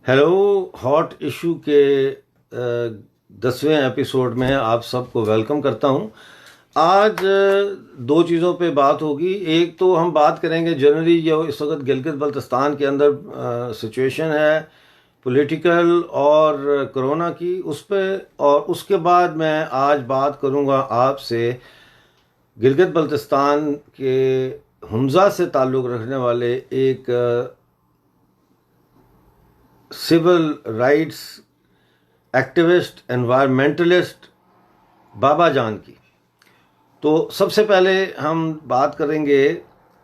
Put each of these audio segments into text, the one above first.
Hello. Hot issue के 10वें episode में आप सबको वेलकम करता हूं। आज दो चीज़ों पे बात होगी। एक तो हम बात करेंगे जनरली जो इस वक्त गिलगित बल्तिस्तान के अंदर सिचुएशन है पॉलिटिकल और कोरोना की, उस पर, और उसके बाद मैं आज बात करूंगा आपसे गिलगित बल्तिस्तान के हुमज़ा से ताल्लुक़ रखने वाले एक सिविल राइट्स एक्टिविस्ट एनवायरमेंटलिस्ट बाबा जान की। तो सबसे पहले हम बात करेंगे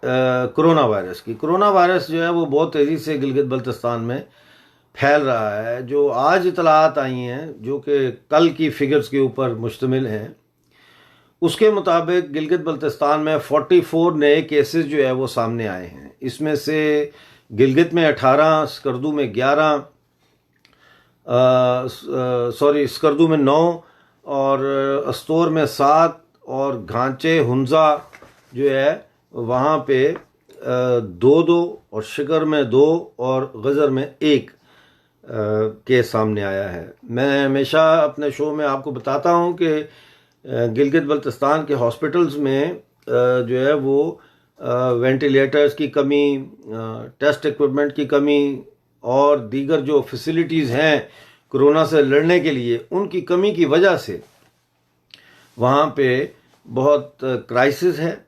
कोरोना वायरस की। कोरोना वायरस जो है वो बहुत तेज़ी से गिलगित बल्तिस्तान में फैल रहा है। जो आज इतलात आई हैं, जो कि कल की फिगर्स के ऊपर मुश्तमिल हैं, उसके मुताबिक गिलगित बल्तिस्तान में 44 नए केसेस जो है वो सामने आए हैं। इसमें से गिलगित में 18, स्कर्दू में 11, स्कर्दू में 9 और अस्तोर में 7 और घांचे हुमज़ा जो है वहाँ पे 2-2 और शिकर में 2 और गज़र में 1 केस सामने आया है। मैं हमेशा अपने शो में आपको बताता हूँ कि गिलगित बल्तिस्तान के हॉस्पिटल्स में जो है वो वेंटिलेटर्स की कमी, टेस्ट इक्विपमेंट की कमी और दीगर जो फैसिलिटीज़ हैं कोरोना से लड़ने के लिए, उनकी कमी की वजह से वहाँ पे बहुत क्राइसिस है।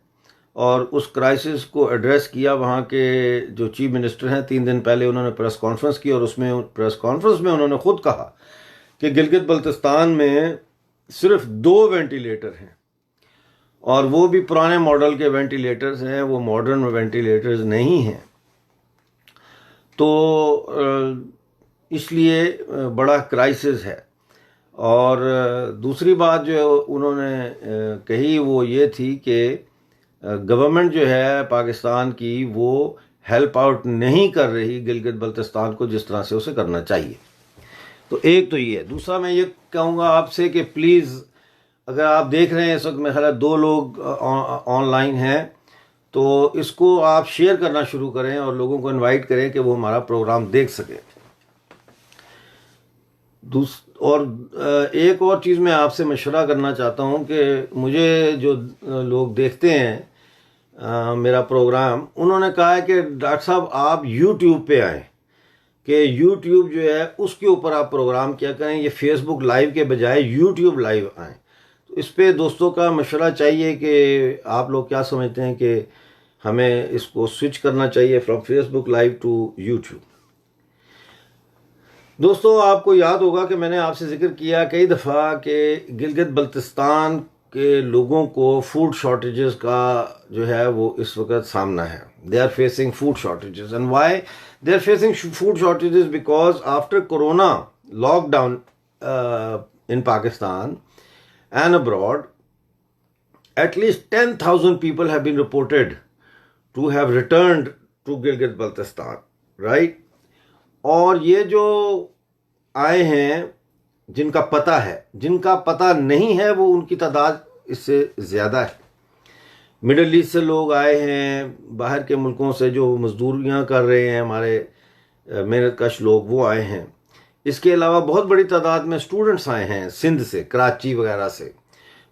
और उस क्राइसिस को एड्रेस किया वहाँ के जो चीफ मिनिस्टर हैं, 3 दिन पहले उन्होंने प्रेस कॉन्फ्रेंस की और उसमें प्रेस कॉन्फ्रेंस में उन्होंने खुद कहा कि गिलगित बल्तिस्तान में सिर्फ 2 वेंटिलेटर हैं और वो भी पुराने मॉडल के वेंटिलेटर्स हैं, वो मॉडर्न वेंटिलेटर्स नहीं हैं। तो इसलिए बड़ा क्राइसिस है। और दूसरी बात जो उन्होंने कही वो ये थी कि गवर्नमेंट जो है पाकिस्तान की वो हेल्प आउट नहीं कर रही गिलगित बल्तिस्तान को जिस तरह से उसे करना चाहिए। तो एक तो ये है। दूसरा मैं ये कहूँगा आपसे कि प्लीज़, अगर आप देख रहे हैं इस वक्त, मेरे ख्याल 2 लोग ऑनलाइन हैं, तो इसको आप शेयर करना शुरू करें और लोगों को इनवाइट करें कि वो हमारा प्रोग्राम देख सकें। और एक और चीज़ मैं आपसे मशवरा करना चाहता हूँ कि मुझे जो लोग देखते हैं मेरा प्रोग्राम, उन्होंने कहा है कि डॉक्टर साहब आप यूट्यूब पे आएँ, कि यूट्यूब जो है उसके ऊपर आप प्रोग्राम किया करें, ये फेसबुक लाइव के बजाय यूट्यूब लाइव आएँ। तो इस पे दोस्तों का मशवरा चाहिए कि आप लोग क्या समझते हैं कि हमें इसको स्विच करना चाहिए from Facebook live to YouTube. दोस्तों, आपको याद होगा कि मैंने आपसे जिक्र किया कई दफ़ा कि गिलगित बल्तिस्तान के लोगों को फूड शॉर्टेजेस का जो है वो इस वक्त सामना है। They are facing food shortages. And why they are facing food shortages? Because after corona lockdown in Pakistan and abroad, at least 10,000 people have been reported to have returned to Gilgit Baltistan, right? और ये जो आए हैं जिनका पता है, जिनका पता नहीं है वो उनकी तादाद इससे ज़्यादा है। मिडल ईस्ट से लोग आए हैं, बाहर के मुल्कों से जो मजदूरियाँ कर रहे हैं हमारे मेहनतकश लोग, वो आए हैं। इसके अलावा बहुत बड़ी तादाद में स्टूडेंट्स आए हैं सिंध से, कराची वगैरह से,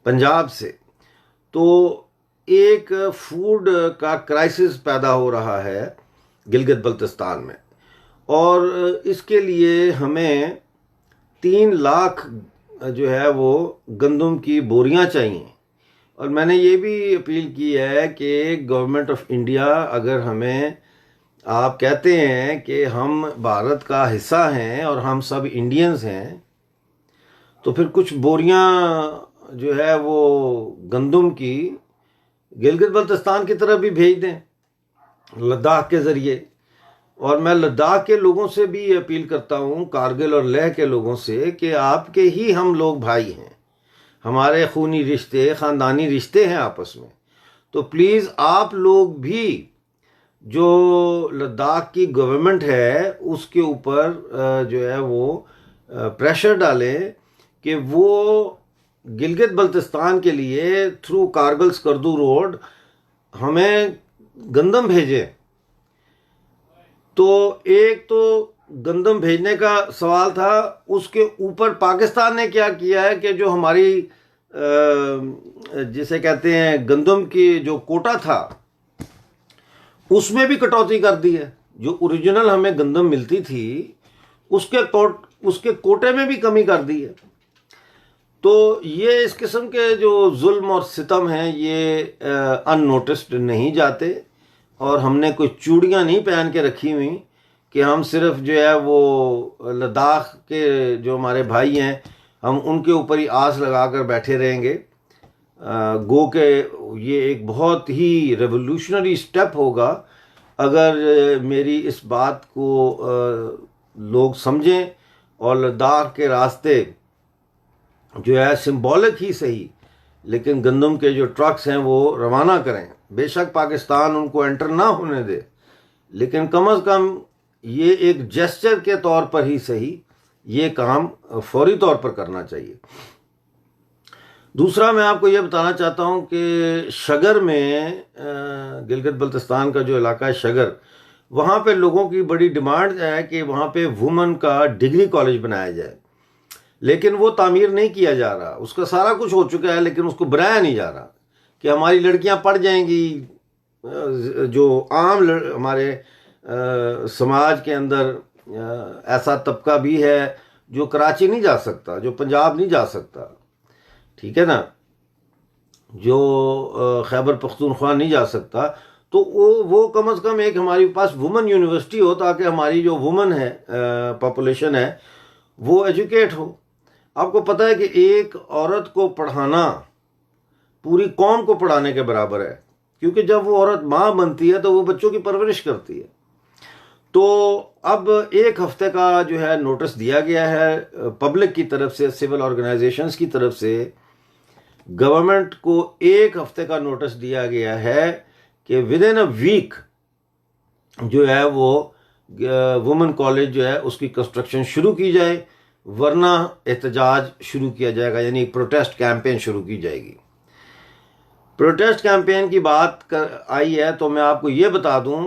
पंजाब से। तो एक फूड का क्राइसिस पैदा हो रहा है गिलगित बल्तिस्तान में, और इसके लिए हमें 3 लाख जो है वो गंदम की बोरियां चाहिए। और मैंने ये भी अपील की है कि गवर्नमेंट ऑफ इंडिया, अगर हमें आप कहते हैं कि हम भारत का हिस्सा हैं और हम सब इंडियंस हैं, तो फिर कुछ बोरियां जो है वो गंदम की गिलगित बल्तिस्तान की तरफ भी भेज दें लद्दाख के ज़रिए। और मैं लद्दाख के लोगों से भी अपील करता हूँ, कारगिल और लेह के लोगों से, कि आपके ही हम लोग भाई हैं, हमारे खूनी रिश्ते, ख़ानदानी रिश्ते हैं आपस में। तो प्लीज़ आप लोग भी जो लद्दाख की गवर्नमेंट है उसके ऊपर जो है वो प्रेशर डालें कि वो गिलगित बल्तिस्तान के लिए थ्रू कारगिल स्कर्दू रोड हमें गंदम भेजें। तो एक तो गंदम भेजने का सवाल था, उसके ऊपर पाकिस्तान ने क्या किया है कि जो हमारी जिसे कहते हैं गंदम की जो कोटा था उसमें भी कटौती कर दी है। जो ओरिजिनल हमें गंदम मिलती थी उसके कोटे में भी कमी कर दी है। तो ये इस किस्म के जो जुल्म और सितम हैं ये अननोटिस्ड नहीं जाते, और हमने कोई चूड़ियाँ नहीं पहन के रखी हुई कि हम सिर्फ जो है वो लद्दाख के जो हमारे भाई हैं हम उनके ऊपर ही आस लगा कर बैठे रहेंगे। गो के ये एक बहुत ही रेवोल्यूशनरी स्टेप होगा अगर मेरी इस बात को लोग समझें और लद्दाख के रास्ते जो है सिंबॉलिक ही सही लेकिन गंदम के जो ट्रक्स हैं वो रवाना करें। बेशक पाकिस्तान उनको एंटर ना होने दे, लेकिन कम अज़ कम ये एक जेस्चर के तौर पर ही सही ये काम फौरी तौर पर करना चाहिए। दूसरा मैं आपको ये बताना चाहता हूँ कि शगर में गिलगित बल्तिस्तान का जो इलाका है शगर, वहाँ पे लोगों की बड़ी डिमांड है कि वहाँ पे वुमेन का डिग्री कॉलेज बनाया जाए, लेकिन वो तामीर नहीं किया जा रहा। उसका सारा कुछ हो चुका है लेकिन उसको बनाया नहीं जा रहा कि हमारी लड़कियाँ पढ़ जाएंगी। जो आम हमारे समाज के अंदर ऐसा तबका भी है जो कराची नहीं जा सकता, जो पंजाब नहीं जा सकता, ठीक है ना, जो खैबर पख्तूनख्वा नहीं जा सकता, तो वो कम अज़ कम एक हमारे पास वुमेन यूनिवर्सिटी हो ताकि हमारी जो वुमेन है पॉपुलेशन है वो एजुकेट हो। आपको पता है कि एक औरत को पढ़ाना पूरी कौम को पढ़ाने के बराबर है, क्योंकि जब वो औरत माँ बनती है तो वो बच्चों की परवरिश करती है। तो अब एक हफ्ते का जो है नोटिस दिया गया है पब्लिक की तरफ से, सिविल ऑर्गेनाइजेशंस की तरफ से गवर्नमेंट को एक हफ्ते का नोटिस दिया गया है कि विद इन अ वीक जो है वो वुमेन कॉलेज जो है उसकी कंस्ट्रक्शन शुरू की जाए, वरना एहतजाज शुरू किया जाएगा, यानी प्रोटेस्ट कैंपेन शुरू की जाएगी। प्रोटेस्ट कैंपेन की बात आई है तो मैं आपको ये बता दूं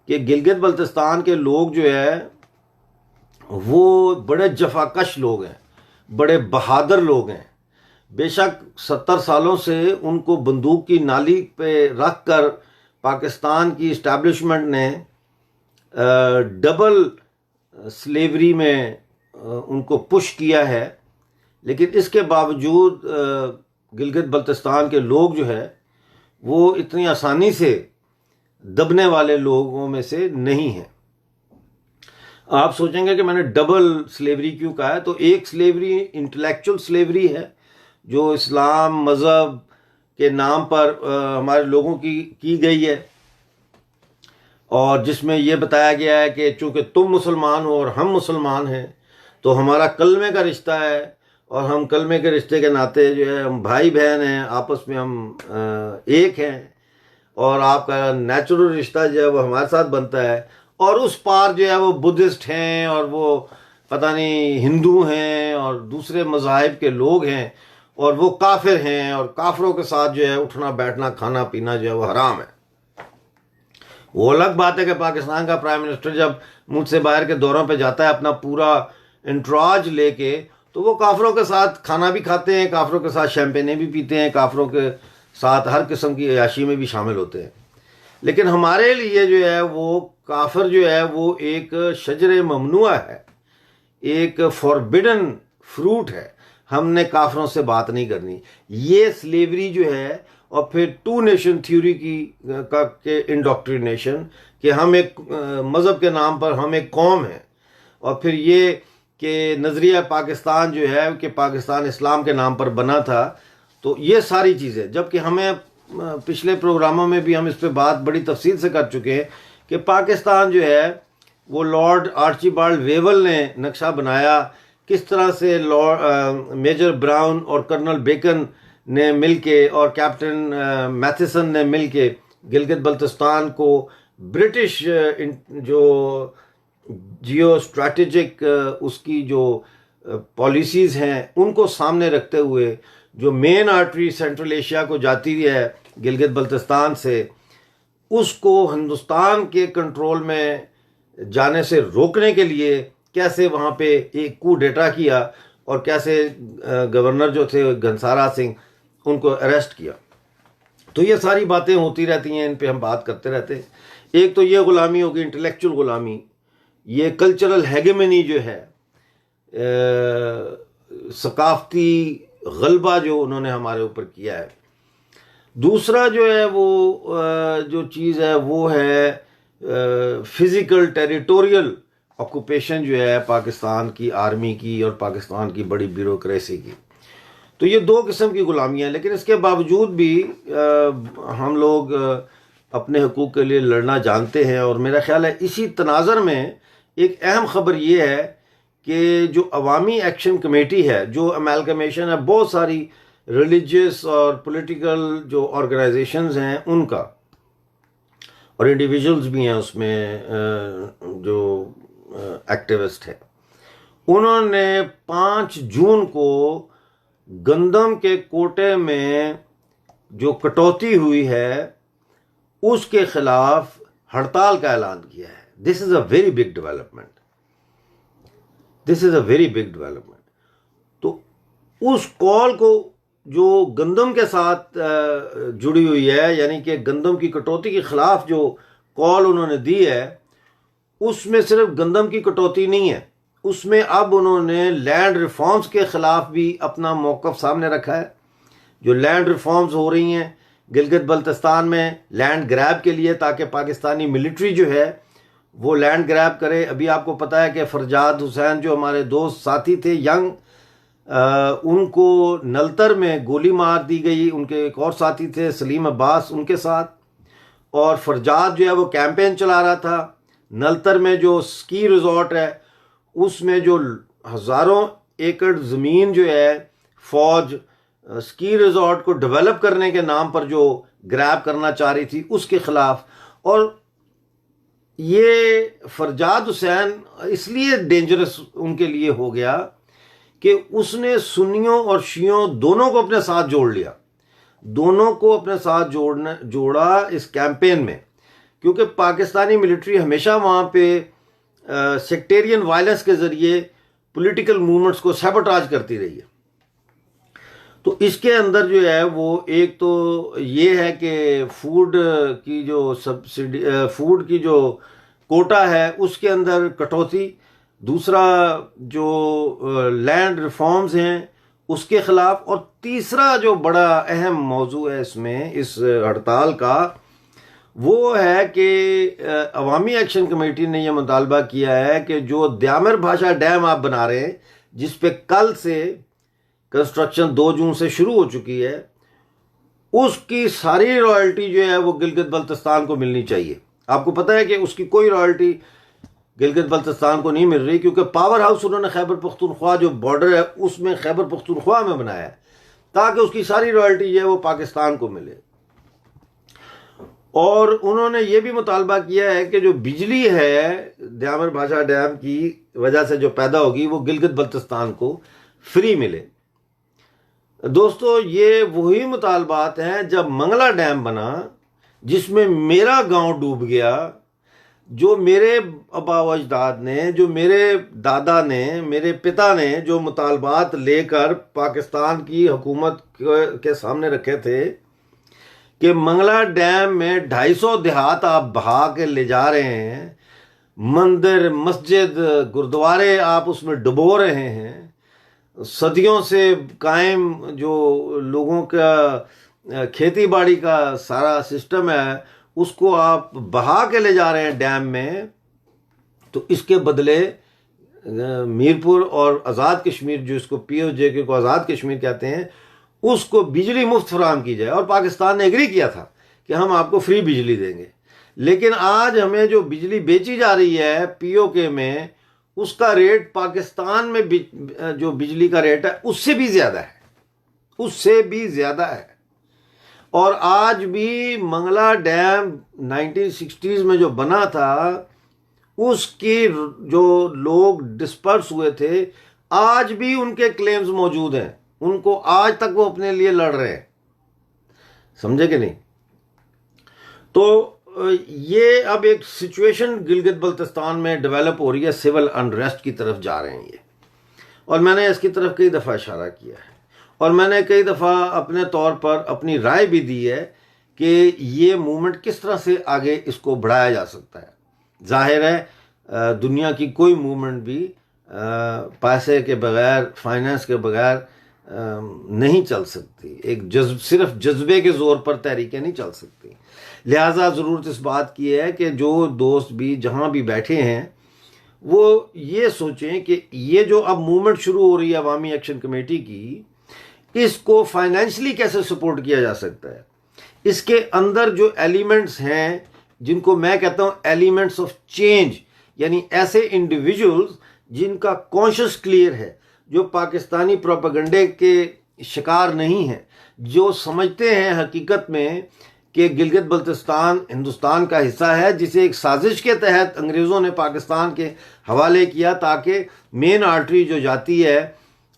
कि गिलगित बल्तिस्तान के लोग जो है वो बड़े जफाकश लोग हैं, बड़े बहादुर लोग हैं। बेशक 70 सालों से उनको बंदूक की नाली पे रख कर पाकिस्तान की इस्टेब्लिशमेंट ने डबल स्लेवरी में उनको पुश किया है, लेकिन इसके बावजूद गिलगित बल्तिस्तान के लोग जो है वो इतनी आसानी से दबने वाले लोगों में से नहीं हैं। आप सोचेंगे कि मैंने डबल स्लेवरी क्यों कहा है, तो एक स्लेवरी इंटेलेक्चुअल स्लेवरी है जो इस्लाम मज़हब के नाम पर हमारे लोगों की गई है, और जिसमें यह बताया गया है कि चूँकि तुम मुसलमान हो और हम मुसलमान हैं तो हमारा कलमे का रिश्ता है, और हम कलमे के रिश्ते के नाते जो है हम भाई बहन हैं, आपस में हम एक हैं, और आपका नेचुरल रिश्ता जो है वो हमारे साथ बनता है। और उस पार जो है वो बुद्धिस्ट हैं और वो पता नहीं हिंदू हैं और दूसरे मज़ाहिब के लोग हैं, और वो काफिर हैं, और काफिरों के साथ जो है उठना बैठना खाना पीना जो है वो हराम है। वो अलग बात है कि पाकिस्तान का प्राइम मिनिस्टर जब मुल्क से बाहर के दौरों पे जाता है अपना पूरा इंट्राज लेके, तो वो काफिरों के साथ खाना भी खाते हैं, काफिरों के साथ शैम्पेने भी पीते हैं, काफिरों के साथ हर किस्म की अयाशी में भी शामिल होते हैं। लेकिन हमारे लिए जो है वो काफिर जो है वो एक शजर ममनुआ है, एक फॉरबिडन फ्रूट है। हमने काफिरों से बात नहीं करनी। ये स्लेवरी जो है, और फिर टू नेशन थ्योरी के इंडोक्ट्रिनेशन कि हम एक मज़हब के नाम पर हम एक कौम हैं, और फिर ये कि नज़रिया पाकिस्तान जो है कि पाकिस्तान इस्लाम के नाम पर बना था, तो ये सारी चीज़ें, जबकि हमें पिछले प्रोग्रामों में भी हम इस पर बात बड़ी तफसील से कर चुके हैं कि पाकिस्तान जो है वो लॉर्ड आर्चिबाल्ड वेवल ने नक्शा बनाया, किस तरह से मेजर ब्राउन और कर्नल बेकन ने मिलके और कैप्टन मैथिसन ने मिलके गिलगित बल्तिस्तान को ब्रिटिश जो जियो स्ट्रैटेजिक उसकी जो पॉलिसीज़ हैं उनको सामने रखते हुए जो मेन आर्टरी सेंट्रल एशिया को जाती है गिलगित बल्तिस्तान से, उसको हिंदुस्तान के कंट्रोल में जाने से रोकने के लिए कैसे वहाँ पे एक coup d'état किया और कैसे गवर्नर जो थे घनसारा सिंह उनको अरेस्ट किया। तो ये सारी बातें होती रहती हैं, इन पे हम बात करते रहते हैं। एक तो ये गुलामी होगी, इंटेलेक्चुअल गुलामी, ये कल्चरल हेगेमनी जो है, सकाफती गलबा जो उन्होंने हमारे ऊपर किया है। दूसरा जो है वो जो चीज़ है वो है फिज़िकल टेरिटोरियल ऑक्यूपेशन जो है पाकिस्तान की आर्मी की और पाकिस्तान की बड़ी ब्यूरोक्रेसी की। तो ये दो किस्म की गुलामियाँ हैं, लेकिन इसके बावजूद भी हम लोग अपने हकूक़ के लिए लड़ना जानते हैं। और मेरा ख्याल है इसी तनाज़र में एक अहम ख़बर ये है कि जो अवामी एक्शन कमेटी है, जो अमेलगमेशन है बहुत सारी रिलीजियस और पॉलिटिकल जो ऑर्गेनाइजेशंस हैं उनका, और इंडिविजुअल्स भी हैं उसमें जो एक्टिविस्ट हैं, उन्होंने 5 जून को गंदम के कोटे में जो कटौती हुई है उसके खिलाफ हड़ताल का ऐलान किया है। This is a very big development, this is a very big development. तो उस कॉल को जो गंदम के साथ जुड़ी हुई है, यानी कि गंदम की कटौती के खिलाफ जो कॉल उन्होंने दी है, उसमें सिर्फ गंदम की कटौती नहीं है, उसमें अब उन्होंने लैंड रिफॉर्म्स के ख़िलाफ़ भी अपना मौक़िफ़ सामने रखा है। जो लैंड रिफॉर्म्स हो रही हैं गिलगित बल्तिस्तान में लैंड ग्रैब के लिए, ताकि पाकिस्तानी मिलिट्री जो है वो लैंड ग्रैब करे। अभी आपको पता है कि फरजाद हुसैन जो हमारे दोस्त साथी थे यंग, उनको नलतर में गोली मार दी गई। उनके एक और साथी थे सलीम अब्बास, उनके साथ। और फरजाद जो है वो कैंपेन चला रहा था। नलतर में जो स्की रिजॉर्ट है उसमें जो हज़ारों एकड़ ज़मीन जो है फ़ौज स्की रिजॉर्ट को डेवलप करने के नाम पर जो ग्रैब करना चाह रही थी उसके ख़िलाफ़। और ये फरजाद हुसैन इसलिए डेंजरस उनके लिए हो गया कि उसने सुन्नियों और शियों दोनों को अपने साथ जोड़ लिया, दोनों को अपने साथ जोड़ा इस कैंपेन में, क्योंकि पाकिस्तानी मिलिट्री हमेशा वहाँ पे सेक्टेरियन वायलेंस के ज़रिए पॉलिटिकल मूवमेंट्स को सैबोटाज करती रही है। तो इसके अंदर जो है वो एक तो ये है कि फूड की जो सब्सिडी, फूड की जो कोटा है उसके अंदर कटौती, दूसरा जो लैंड रिफॉर्म्स हैं उसके ख़िलाफ़, और तीसरा जो बड़ा अहम मौजू है इसमें इस हड़ताल का वो है कि अवामी एक्शन कमेटी ने यह मुतालबा किया है कि जो द्यामर भाषा डैम आप बना रहे हैं, जिस पे कल से कंस्ट्रक्शन 2 जून से शुरू हो चुकी है, उसकी सारी रॉयल्टी जो है वो गिलगित बल्तिस्तान को मिलनी चाहिए। आपको पता है कि उसकी कोई रॉयल्टी गिलगित बल्तिस्तान को नहीं मिल रही, क्योंकि पावर हाउस उन्होंने खैबर पख्तूनख्वा जो बॉर्डर है उसमें खैबर पख्तूनख्वा में बनाया है ताकि उसकी सारी रॉयल्टी जो है वो पाकिस्तान को मिले। और उन्होंने ये भी मुतालबा किया है कि जो बिजली है द्यामर भाषा डैम की वजह से जो पैदा होगी वो गिलगित बल्तिस्तान को फ्री मिले। दोस्तों, ये वही मुतालबात हैं जब मंगला डैम बना, जिसमें मेरा गांव डूब गया, जो मेरे आबा व अजदाद ने, जो मेरे दादा ने, मेरे पिता ने जो मुतालबात लेकर पाकिस्तान की हुकूमत के सामने रखे थे कि मंगला डैम में 250 देहात आप बहा के ले जा रहे हैं, मंदिर मस्जिद गुरुद्वारे आप उसमें डुबो रहे हैं, सदियों से कायम जो लोगों का खेती बाड़ी का सारा सिस्टम है उसको आप बहा के ले जा रहे हैं डैम में, तो इसके बदले मीरपुर और आज़ाद कश्मीर, जो इसको POJK को आज़ाद कश्मीर कहते हैं, उसको बिजली मुफ्त फराहम की जाए। और पाकिस्तान ने एग्री किया था कि हम आपको फ्री बिजली देंगे। लेकिन आज हमें जो बिजली बेची जा रही है POK में, उसका रेट पाकिस्तान में जो बिजली का रेट है उससे भी ज़्यादा है, उससे भी ज़्यादा है। और आज भी मंगला डैम 1960s में जो बना था, उसकी जो लोग डिस्पर्स हुए थे, आज भी उनके क्लेम्स मौजूद हैं, उनको आज तक वो अपने लिए लड़ रहे हैं। समझे कि नहीं? तो ये अब एक सिचुएशन गिलगित बल्तिस्तान में डेवलप हो रही है, सिविल अनरेस्ट की तरफ जा रहे हैं ये। और मैंने इसकी तरफ कई दफ़ा इशारा किया है और मैंने कई दफ़ा अपने तौर पर अपनी राय भी दी है कि ये मूवमेंट किस तरह से आगे इसको बढ़ाया जा सकता है। जाहिर है दुनिया की कोई मूवमेंट भी पैसे के बगैर, फाइनेंस के बगैर नहीं चल सकती। एक सिर्फ जज्बे के ज़ोर पर तहरीकें नहीं चल सकती। लिहाजा ज़रूरत इस बात की है कि जो दोस्त भी जहाँ भी बैठे हैं वो ये सोचें कि ये जो अब मूवमेंट शुरू हो रही है अवामी एक्शन कमेटी की, इसको फाइनेंशियली कैसे सपोर्ट किया जा सकता है। इसके अंदर जो एलिमेंट्स हैं, जिनको मैं कहता हूँ एलिमेंट्स ऑफ चेंज, यानी ऐसे इंडिविजुअल्स जिनका कॉन्शियस क्लियर है, जो पाकिस्तानी प्रोपेगेंडे के शिकार नहीं हैं, जो समझते हैं हकीकत में कि गिलगित बल्तिस्तान हिंदुस्तान का हिस्सा है, जिसे एक साजिश के तहत अंग्रेज़ों ने पाकिस्तान के हवाले किया ताकि मेन आर्टरी जो जाती है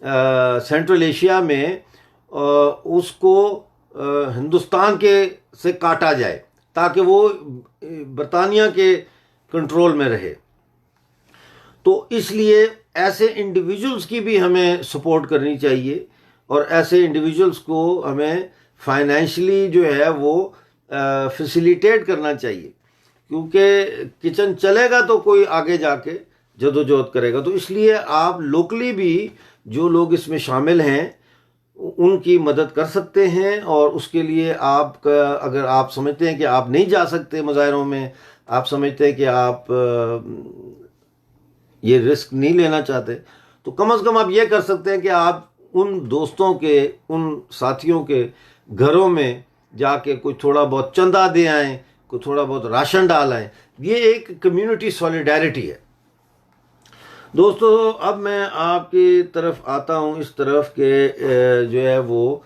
सेंट्रल एशिया में उसको हिंदुस्तान के से काटा जाए ताकि वो बरतानिया के कंट्रोल में रहे। तो इसलिए ऐसे इंडिविजुअल्स की भी हमें सपोर्ट करनी चाहिए और ऐसे इंडिविजुअल्स को हमें फाइनेंशियली जो है वो फैसिलिटेट करना चाहिए, क्योंकि किचन चलेगा तो कोई आगे जाके जदोजहद करेगा। तो इसलिए आप लोकली भी जो लोग इसमें शामिल हैं उनकी मदद कर सकते हैं। और उसके लिए आप अगर आप समझते हैं कि आप नहीं जा सकते मुजाहरों में, आप समझते हैं कि आप ये रिस्क नहीं लेना चाहते, तो कम से कम आप ये कर सकते हैं कि आप उन दोस्तों के, उन साथियों के घरों में जाके कोई थोड़ा बहुत चंदा दे आएँ, कोई थोड़ा बहुत राशन डाल आएँ। ये एक कम्युनिटी सॉलिडारिटी है। दोस्तों अब मैं आपकी तरफ आता हूँ, इस तरफ के जो है वो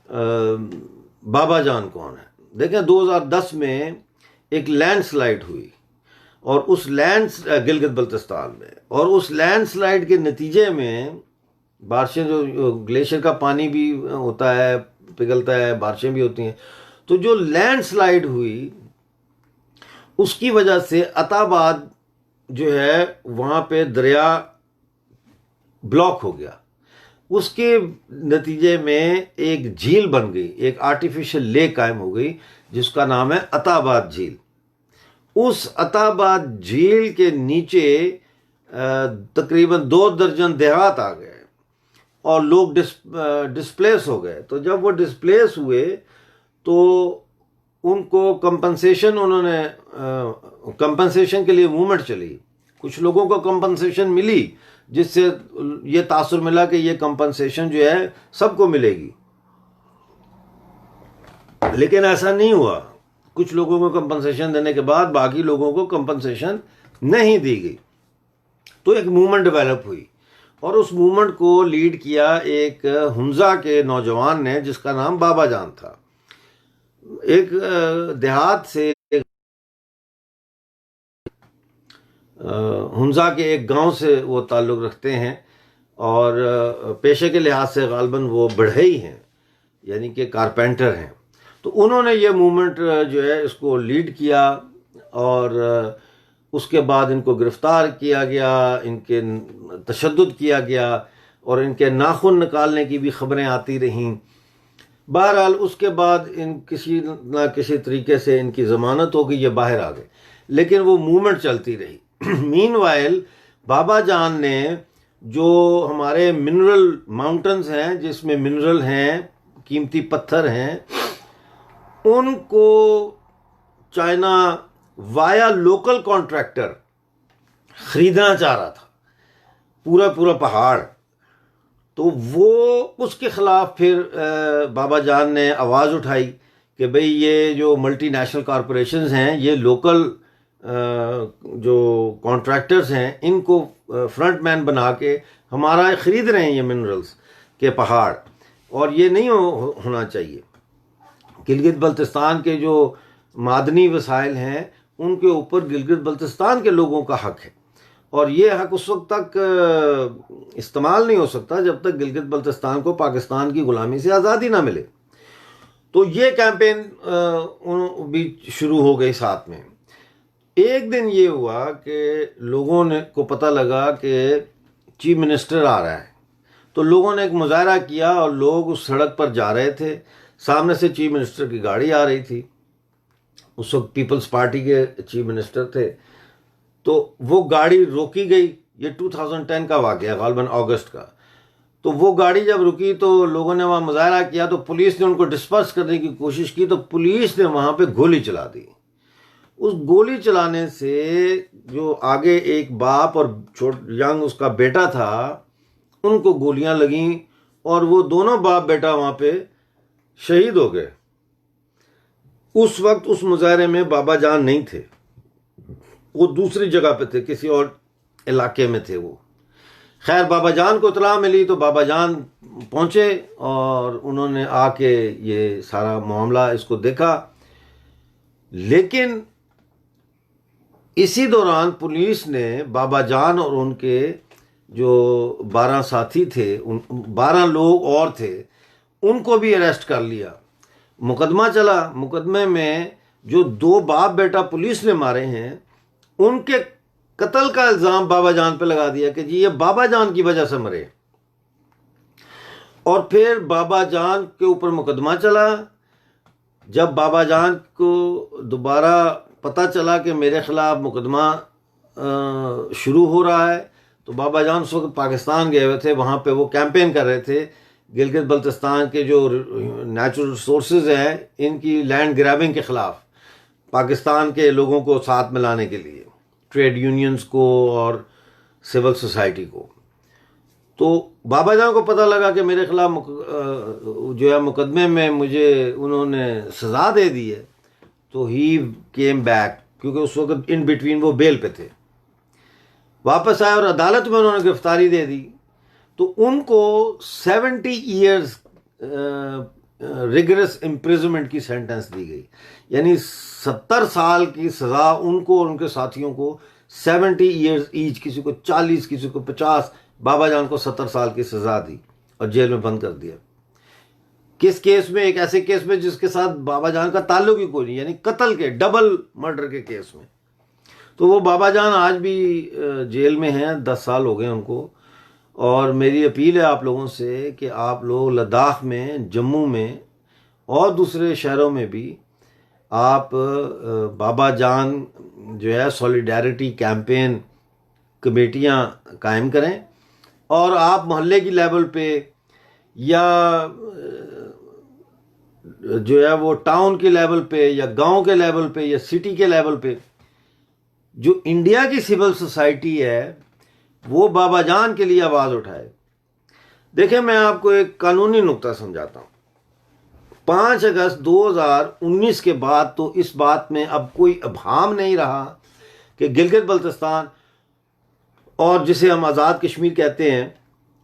बाबा जान कौन है। देखें 2010 में एक लैंडस्लाइड हुई और उस गिलगित बल्तिस्तान में, और उस लैंडस्लाइड के नतीजे में बारिशें, जो ग्लेशियर का पानी भी होता है, पिघलता है, बारिशें भी होती हैं, तो जो लैंडस्लाइड हुई उसकी वजह से अताबाद जो है वहाँ पे दरिया ब्लॉक हो गया। उसके नतीजे में एक झील बन गई, एक आर्टिफिशियल लेक कायम हो गई जिसका नाम है अताबाद झील। उस अताबाद झील के नीचे तकरीबन 2 दर्जन देहात आ गए और लोग डिस्प्लेस हो गए। तो जब वो डिस्प्लेस हुए तो उनको कंपनसेशन, उन्होंने कंपनसेशन के लिए मूवमेंट चली। कुछ लोगों को कंपनसेशन मिली जिससे ये तासुर मिला कि ये कंपनसेशन जो है सबको मिलेगी, लेकिन ऐसा नहीं हुआ। कुछ लोगों को कंपनसेशन देने के बाद बाकी लोगों को कंपनसेशन नहीं दी गई। तो एक मूवमेंट डेवलप हुई और उस मूवमेंट को लीड किया एक हुंजा के नौजवान ने जिसका नाम बाबा जान था। एक देहात से, हुंजा के एक गांव से वो ताल्लुक़ रखते हैं और पेशे के लिहाज से गालबन वो बढ़ई हैं, यानी कि कारपेंटर हैं। तो उन्होंने ये मूवमेंट जो है इसको लीड किया और उसके बाद इनको गिरफ्तार किया गया, इनके तशद्दुद किया गया और इनके नाखून निकालने की भी खबरें आती रहीं। बहरहाल उसके बाद इन किसी ना किसी तरीके से इनकी ज़मानत हो गई, ये बाहर आ गए, लेकिन वो मूवमेंट चलती रही। मीनवाइल बाबा जान ने जो हमारे मिनरल माउंटेन्स हैं, जिसमें मिनरल हैं, कीमती पत्थर हैं, उनको चाइना वाया लोकल कॉन्ट्रैक्टर खरीदना चाह रहा था, पूरा पहाड़। तो वो उसके ख़िलाफ़ फिर बाबा जान ने आवाज़ उठाई कि भाई ये जो मल्टीनेशनल कॉरपोरेशंस हैं, ये लोकल जो कॉन्ट्रैक्टर्स हैं, इनको फ्रंटमैन बना के हमारा ख़रीद रहे हैं ये मिनरल्स के पहाड़, और ये नहीं होना चाहिए। गिलगित बल्तिस्तान के जो मादनी वसाइल हैं उनके ऊपर गिलगित बल्तिस्तान के लोगों का हक है, और ये हक उस वक्त तक इस्तेमाल नहीं हो सकता जब तक गिलगित बल्तिस्तान को पाकिस्तान की ग़ुलामी से आज़ादी ना मिले। तो ये कैंपेन भी शुरू हो गई साथ में। एक दिन ये हुआ कि लोगों ने को पता लगा कि चीफ मिनिस्टर आ रहा है, तो लोगों ने एक मुजाहरा किया और लोग उस सड़क पर जा रहे थे। सामने से चीफ मिनिस्टर की गाड़ी आ रही थी, उस वक्त पीपल्स पार्टी के चीफ मिनिस्टर थे। तो वो गाड़ी रोकी गई, ये 2010 का वाक़या, गालबन अगस्त का। तो वो गाड़ी जब रुकी तो लोगों ने वहाँ मुजाहरा किया, तो पुलिस ने उनको डिस्पर्स करने की कोशिश की, तो पुलिस ने वहाँ पे गोली चला दी। उस गोली चलाने से जो आगे एक बाप और यंग उसका बेटा था, उनको गोलियां लगीं और वो दोनों बाप बेटा वहाँ पे शहीद हो गए। उस वक्त उस मुजाहरे में बाबा जान नहीं थे, वो दूसरी जगह पे थे, किसी और इलाके में थे वो। खैर, बाबा जान को इतला मिली तो बाबा जान पहुंचे और उन्होंने आके ये सारा मामला इसको देखा। लेकिन इसी दौरान पुलिस ने बाबा जान और उनके जो 12 साथी थे, 12 लोग और थे, उनको भी अरेस्ट कर लिया। मुकदमा चला। मुकदमे में जो 2 बाप बेटा पुलिस ने मारे हैं, उनके कत्ल का इल्ज़ाम बाबा जान पे लगा दिया कि जी ये बाबा जान की वजह से मरे। और फिर बाबा जान के ऊपर मुकदमा चला। जब बाबा जान को दोबारा पता चला कि मेरे खिलाफ मुकदमा शुरू हो रहा है, तो बाबा जान उस वक्त पाकिस्तान गए हुए थे। वहाँ पे वो कैंपेन कर रहे थे गिलगित बल्तिस्तान के जो नेचुरल रिसोर्सेज हैं, इनकी लैंड ग्रैबिंग के ख़िलाफ़, पाकिस्तान के लोगों को साथ मिलाने के लिए, ट्रेड यूनियंस को और सिविल सोसाइटी को। तो बाबा जान को पता लगा कि मेरे खिलाफ जो है मुकदमे में मुझे उन्होंने सज़ा दे दी है, तो ही केम बैक, क्योंकि उस वक्त इन बिटवीन वो बेल पे थे। वापस आए और अदालत में उन्होंने गिरफ्तारी दे दी। तो उनको 70 ईयर्स रिगरस इम्प्रिजनमेंट की सेंटेंस दी गई, यानी 70 साल की सज़ा उनको और उनके साथियों को, 70 ईयर्स ईच, किसी को 40, किसी को 50। बाबा जान को 70 साल की सज़ा दी और जेल में बंद कर दिया। किस केस में? एक ऐसे केस में जिसके साथ बाबा जान का ताल्लुक ही कोई नहीं, यानी कत्ल के, डबल मर्डर के केस में। तो वो बाबा जान आज भी जेल में हैं, 10 साल हो गए उनको। और मेरी अपील है आप लोगों से कि आप लोग लद्दाख में, जम्मू में और दूसरे शहरों में भी आप बाबा जान जो है सॉलिडारिटी कैंपेन कमेटियां कायम करें, और आप मोहल्ले की लेवल पे या जो है वो टाउन के लेवल पे या गांव के लेवल पे या सिटी के लेवल पे, जो इंडिया की सिविल सोसाइटी है वो बाबा जान के लिए आवाज़ उठाए। देखें, मैं आपको एक कानूनी नुक्ता समझाता हूँ। 5 अगस्त 2019 के बाद तो इस बात में अब कोई अभाम नहीं रहा कि गिलगित बल्तिस्तान, और जिसे हम आज़ाद कश्मीर कहते हैं,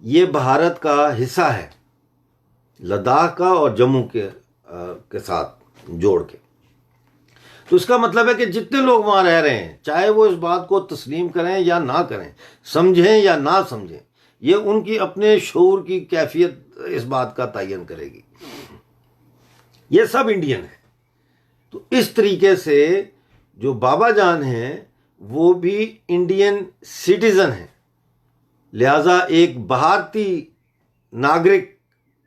ये भारत का हिस्सा है, लद्दाख का और जम्मू के साथ जोड़ के। तो इसका मतलब है कि जितने लोग वहाँ रह रहे हैं, चाहे वो इस बात को तस्लीम करें या ना करें, समझें या ना समझें, ये उनकी अपने शऊर की कैफियत इस बात का तयन करेगी। ये सब इंडियन है। तो इस तरीके से जो बाबा जान हैं वो भी इंडियन सिटीज़न हैं, लिहाजा एक भारतीय नागरिक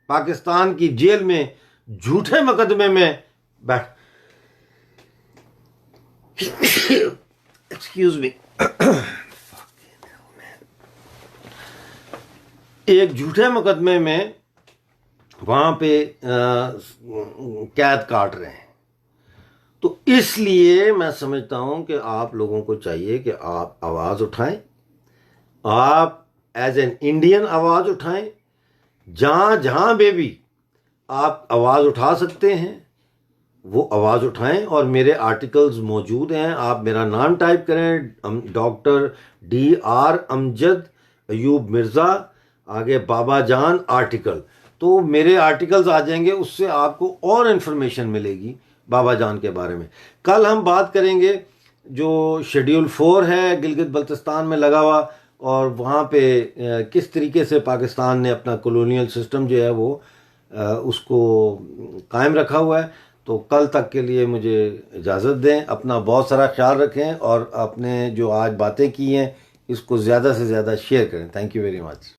पाकिस्तान की जेल में झूठे मुकदमे में बैठ एक्सक्यूज मी एक झूठे मुकदमे में वहां पे कैद काट रहे हैं। तो इसलिए मैं समझता हूं कि आप लोगों को चाहिए कि आप आवाज़ उठाएं, आप एज एन इंडियन आवाज़ उठाएं। जहां जहां भी आप आवाज़ उठा सकते हैं वो आवाज़ उठाएं, और मेरे आर्टिकल्स मौजूद हैं। आप मेरा नाम टाइप करें, डॉक्टर DR अमजद अयूब मिर्ज़ा, आगे बाबा जान आर्टिकल, तो मेरे आर्टिकल्स आ जाएंगे। उससे आपको और इन्फॉर्मेशन मिलेगी बाबा जान के बारे में। कल हम बात करेंगे जो शेड्यूल 4 है गिलगित बल्तिस्तान में लगा हुआ, और वहाँ पे किस तरीके से पाकिस्तान ने अपना कॉलोनियल सिस्टम जो है वो उसको कायम रखा हुआ है। तो कल तक के लिए मुझे इजाज़त दें, अपना बहुत सारा ख्याल रखें और आपने जो आज बातें की हैं इसको ज़्यादा से ज़्यादा शेयर करें। Thank you very much.